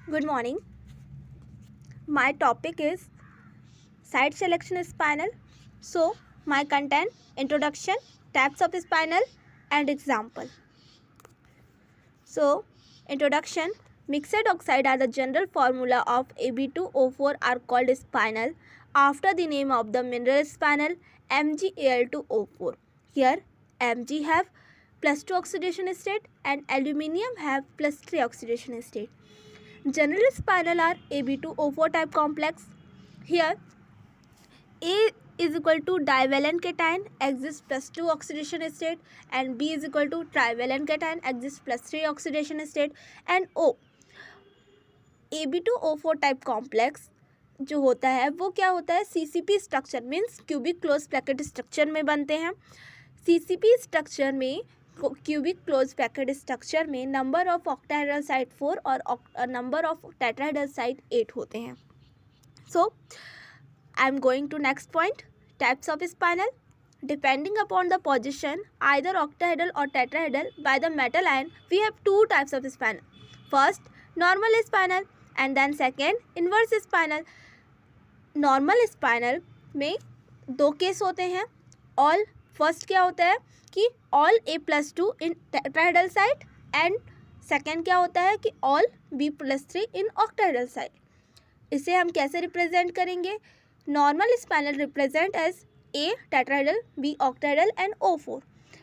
Good morning. My topic is site selection spinal. So, my content, introduction, types of spinal and example. So, introduction. Mixed oxide are the general formula of Ab2O4 are called spinal after the name of the mineral spinal MgAl2O4. Here, Mg have +2 oxidation state and aluminium have +3 oxidation state. General spinal are Ab2O4 type complex. Here A is equal to divalent cation exists +2 oxidation state and B is equal to trivalent cation exists +3 oxidation state and O Ab2O4 type complex जो होता है वो क्या होता है CCP structure means cubic close packet structure में बनते हैं। CCP स्ट्रक्चर में क्यूबिक क्लोज पैकेट स्ट्रक्चर में नंबर ऑफ ऑक्टाहेड्रल साइट 4 और नंबर ऑफ टेट्राहेड्रल साइट 8 होते हैं। सो I am going to next point. Types of spinal. Depending upon the position, either octahedral or tetrahedral by the metal ion, we have two types of spinal. First, normal spinal and then second, inverse spinal. Normal spinal में दो case होते हैं. All first क्या होता है कि all A+2 in tetrahedral site and second क्या होता है कि all B+3 in octahedral site. इसे हम कैसे रिप्रेजेंट करेंगे? Normal spinel represent as A tetrahedral, B octahedral and O4.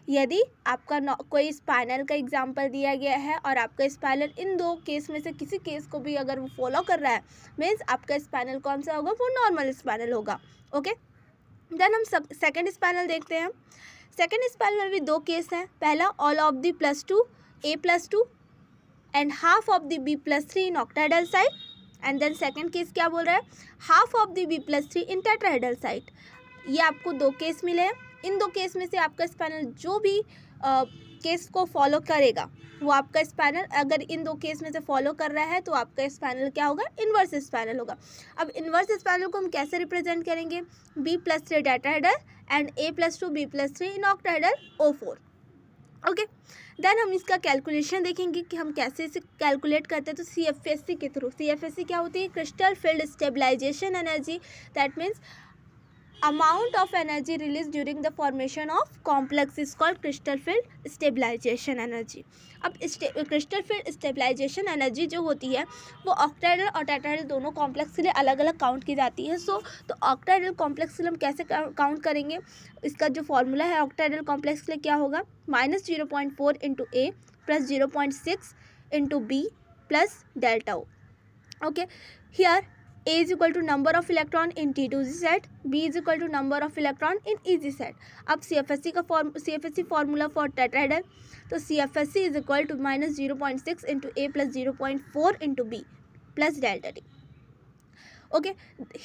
यदि आपका कोई स्पाइनल का एग्जांपल दिया गया है और आपका स्पाइनल इन दो केस में से किसी केस को भी अगर वो फॉलो कर रहा है मीन्स आपका स्पाइनल कौन सा होगा? वो नॉर्मल स्पाइनल होगा. ओके, देन हम सब सेकेंड स्पाइनल देखते हैं. सेकेंड स्पाइनल में भी दो केस हैं. पहला all of the +2 A+2 and half of the B+3 in octahedral side and then second case क्या बोल रहा है? Half of the B+3 in tetrahedral site. ये आपको दो केस मिले हैं. इन दो केस में से आपका स्पाइनल जो भी केस को फॉलो करेगा वो आपका स्पाइनल अगर इन दो केस में से फॉलो कर रहा है तो आपका स्पाइनल क्या होगा? इन्वर्स स्पाइनल होगा. अब इन्वर्स स्पाइनल को हम कैसे रिप्रेजेंट करेंगे? B+3 tetrahedral and A+2 B+3 in octahedral O4. Okay, then हम इसका कैलकुलेशन देखेंगे कि हम कैसे इसे कैलकुलेट करते हैं. तो CFSE के थ्रू. CFSE क्या होती है? Crystal field stabilisation energy. That means amount of energy release during the formation of complex is called crystal field stabilisation energy. अब क्रिस्टल फील्ड स्टेबलाइजेशन एनर्जी जो होती है वो ऑक्टाहेड्रल और टेट्राहेड्रल दोनों कॉम्प्लेक्स के लिए अलग अलग काउंट की जाती है. तो ऑक्टाहेड्रल कॉम्प्लेक्स के लिए हम कैसे काउंट करेंगे? इसका जो फॉर्मूला है ऑक्टाहेड्रल कॉम्प्लेक्स के लिए क्या होगा? -0.4 into A plus 0.6 into B plus delta O. Okay, here A is equal to number of electron in T2z set, B is equal to number of electron in EZ set. अब CFSE formula for tetrahedral. तो CFSE is equal to -0.6 into A plus 0.4 into B plus delta T. Okay,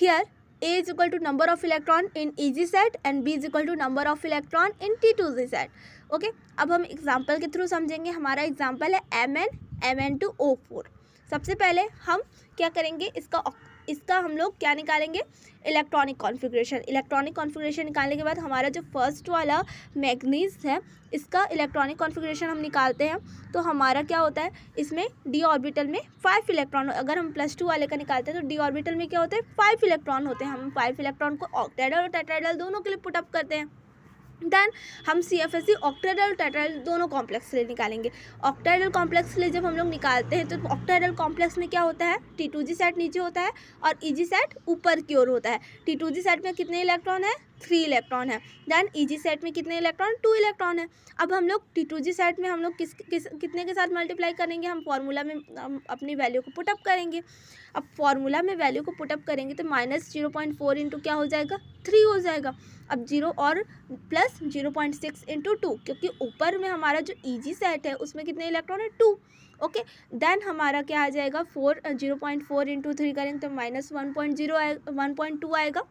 here A is equal to number of electron in EZ set and B is equal to number of electron in T2z set. Okay, अब हम example के through समझेंगे. हमारा example है Mn2O4. सबसे पहले हम क्या करेंगे? इसका हम लोग क्या निकालेंगे? Electronic configuration. इलेक्ट्रॉनिक कॉन्फ़िगरेशन निकालने के बाद हमारा जो फर्स्ट वाला मैग्नीज है इसका इलेक्ट्रॉनिक कॉन्फ़िगरेशन हम निकालते हैं. तो हमारा क्या होता है? इसमें डी ऑर्बिटल में 5 इलेक्ट्रॉन. अगर हम +2 वाले का निकालते हैं तो डी ऑर्बिटल में क्या होते हैं? 5 इलेक्ट्रॉन होते हैं. हम 5 इलेक्ट्रॉन को ऑक्टाहेड्रल और टेट्राहेड्रल दोनों के लिए पुटअप करते हैं. देन हम CFSE ऑक्टाहेड्रल और टेट्राहेड्रल दोनों कॉम्प्लेक्स के लिए निकालेंगे. ऑक्टाहेड्रल कॉम्प्लेक्स के लिए जब हम लोग निकालते हैं तो ऑक्टाहेड्रल कॉम्प्लेक्स में क्या होता है? T2g सेट नीचे होता है और EG सेट ऊपर की ओर होता है. T2g सेट में कितने इलेक्ट्रॉन है? 3 इलेक्ट्रॉन है. देन EG सेट में कितने इलेक्ट्रॉन? 2 इलेक्ट्रॉन है. अब हम लोग T2g सेट में हम लोग कितने के साथ मल्टीप्लाई करेंगे? हम फार्मूला में हम अपनी वैल्यू को पुटअप करेंगे. अब फार्मूला में वैल्यू को पुटअप करेंगे तो -0.4 इंटू क्या हो जाएगा? 3 हो जाएगा. अब 0 और प्लस 0.6 इंटू 2 क्योंकि ऊपर में हमारा जो EG सेट है उसमें कितने इलेक्ट्रॉन है? 2. ओके, देन हमारा क्या आ जाएगा? 0.4 इंटू 3 करेंगे तो -1.2 आएगा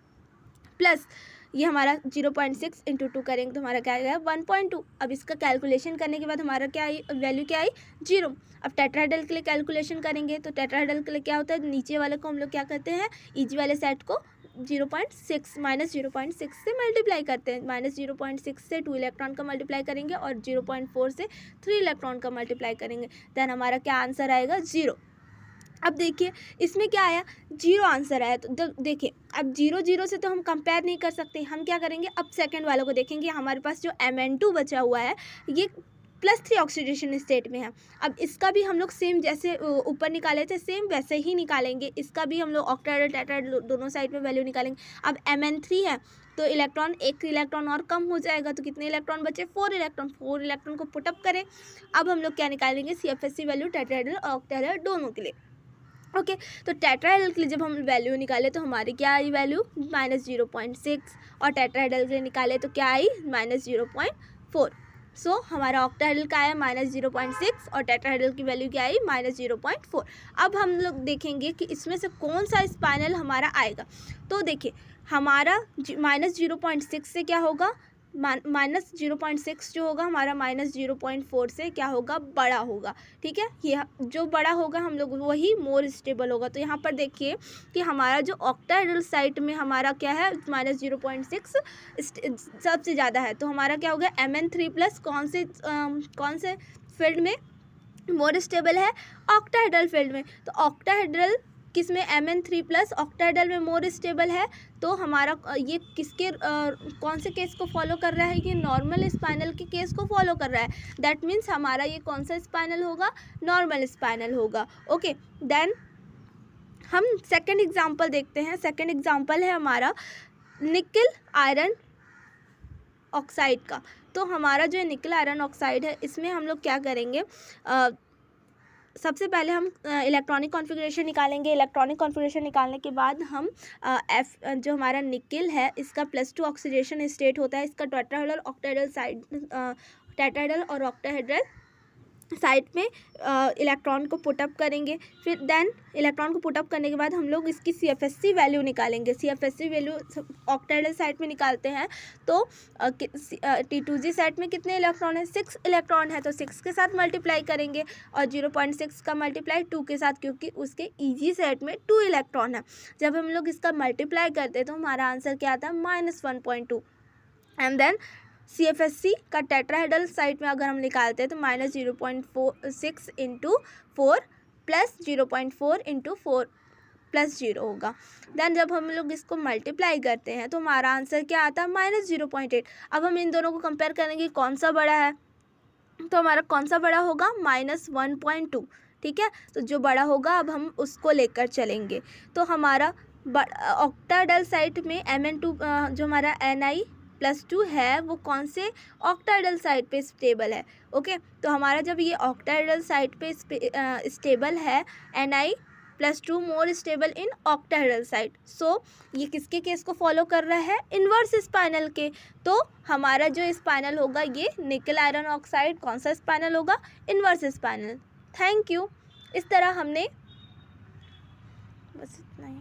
प्लस ये हमारा 0.6 इंटू 2 करेंगे तो हमारा क्या आएगा? 1.2. अब इसका कैलकुलेशन करने के बाद हमारा क्या आई? वैल्यू क्या आई? 0. अब टेट्राहेड्रल के लिए कैलकुलेशन करेंगे तो टेट्राहेड्रल के लिए क्या होता है? नीचे वाले को हम लोग क्या करते हैं? EG वाले सेट को -0.6 से मल्टीप्लाई करते हैं. -0.6 से 2 इलेक्ट्रॉन का मल्टीप्लाई करेंगे और 0.4 से 3 इलेक्ट्रॉन का मल्टीप्लाई करेंगे. देन हमारा क्या आंसर आएगा? 0. अब देखिए इसमें क्या आया, 0 आंसर आया। तो देखिए अब 0 0 से तो हम कंपेयर नहीं कर सकते, हम क्या करेंगे, अब सेकंड वालों को देखेंगे। हमारे पास जो Mn2 बचा हुआ है ये +3 ऑक्सीडेशन स्टेट में है। अब इसका भी हम लोग सेम जैसे ऊपर निकाले थे सेम वैसे ही निकालेंगे, इसका भी हम लोग ऑक्टाहेड्रल टेट्राहेड्रल दोनों साइड में वैल्यू निकालेंगे। अब Mn3 है तो एक इलेक्ट्रॉन और कम हो जाएगा, तो कितने इलेक्ट्रॉन बचे, 4 इलेक्ट्रॉन। 4 इलेक्ट्रॉन को पुटअप करें। अब हम लोग क्या निकालेंगे, CFSC वैल्यू टेट्राहेड्रल और ऑक्टाहेड्रल दोनों के लिए। ओके तो टेट्राहेड्रल के लिए जब हम वैल्यू निकाले तो हमारी क्या आई वैल्यू, -0.6, और टेट्राहेड्रल के लिए निकाले तो क्या आई, -0.4। सो हमारा ऑक्टाहेड्रल का आया -0.6 और टेट्राहेड्रल की वैल्यू क्या आई, -0.4। अब हम लोग देखेंगे कि इसमें से कौन सा स्पाइनल हमारा आएगा। तो देखिए हमारा -0.6 से क्या होगा, -0.6 जो होगा हमारा -0.4 से क्या होगा, बड़ा होगा। ठीक है, ये जो बड़ा होगा हम लोग वही मोर स्टेबल होगा। तो यहाँ पर देखिए कि हमारा जो ऑक्टाहेड्रल साइट में हमारा क्या है, -0.6 सबसे ज़्यादा है। तो हमारा क्या होगा, Mn3 प्लस कौन से फील्ड में मोर स्टेबल है, ऑक्टाहेड्रल फील्ड में। तो ऑक्टाहेड्रल किसमें, Mn3 प्लस ऑक्टाहेड्रल में मोर स्टेबल है। तो हमारा ये किसके कौन से केस को फॉलो कर रहा है, ये नॉर्मल स्पाइनल के केस को फॉलो कर रहा है। दैट मीन्स हमारा ये कौन सा स्पाइनल होगा, नॉर्मल स्पाइनल होगा। ओके देन हम सेकंड एग्जांपल देखते हैं। सेकंड एग्जांपल है हमारा निकल आयरन ऑक्साइड का। तो हमारा जो निकल आयरन ऑक्साइड है इसमें हम लोग क्या करेंगे, सबसे पहले हम इलेक्ट्रॉनिक कॉन्फ़िगरेशन निकालेंगे। इलेक्ट्रॉनिक कॉन्फ़िगरेशन निकालने के बाद हम जो हमारा निकल है इसका +2 ऑक्सीडेशन स्टेट होता है। इसका टेट्राहेड्रल ऑक्टाहेड्रल साइड टेट्राहेड्रल और ऑक्टाहेड्रल साइड में इलेक्ट्रॉन को पुटअप करेंगे। फिर देन इलेक्ट्रॉन को पुटअप करने के बाद हम लोग इसकी CFSC वैल्यू निकालेंगे। CFSC वैल्यू ऑक्टाहेड्रल साइड में निकालते हैं तो T2G साइड में कितने इलेक्ट्रॉन है, 6 इलेक्ट्रॉन है। तो 6 के साथ मल्टीप्लाई करेंगे और 0.6 का मल्टीप्लाई 2 के साथ, क्योंकि उसके EG साइड में 2 इलेक्ट्रॉन है। जब हम लोग इसका मल्टीप्लाई करते हैं तो हमारा आंसर क्या आता है, -1.2। एंड देन CFSC का टेट्राहेड्रल साइड में अगर हम निकालते हैं तो -0.6 इंटू 4 प्लस 0.4 इंटू 4 प्लस 0 होगा। देन जब हम लोग इसको मल्टीप्लाई करते हैं तो हमारा आंसर क्या आता है, -0.8। अब हम इन दोनों को कंपेयर करेंगे कौन सा बड़ा है, तो हमारा कौन सा बड़ा होगा, -1.2। ठीक है, तो जो बड़ा होगा अब हम उसको लेकर चलेंगे। तो हमारा ऑक्टाहेड्रल साइड में Mn2 जो हमारा Ni+2 है वो कौन से ऑक्टाहेड्रल साइड पे स्टेबल है। ओके तो हमारा जब ये ऑक्टाहेड्रल साइड पे स्टेबल है, Ni+2 more stable in octahedral site. So ये किसके केस को फॉलो कर रहा है, इन्वर्स स्पाइनल के। तो हमारा जो स्पाइनल होगा ये निकल आयरन ऑक्साइड कौन सा स्पाइनल होगा, इन्वर्स स्पाइनल। Thank you. इस तरह हमने बस इतना ही।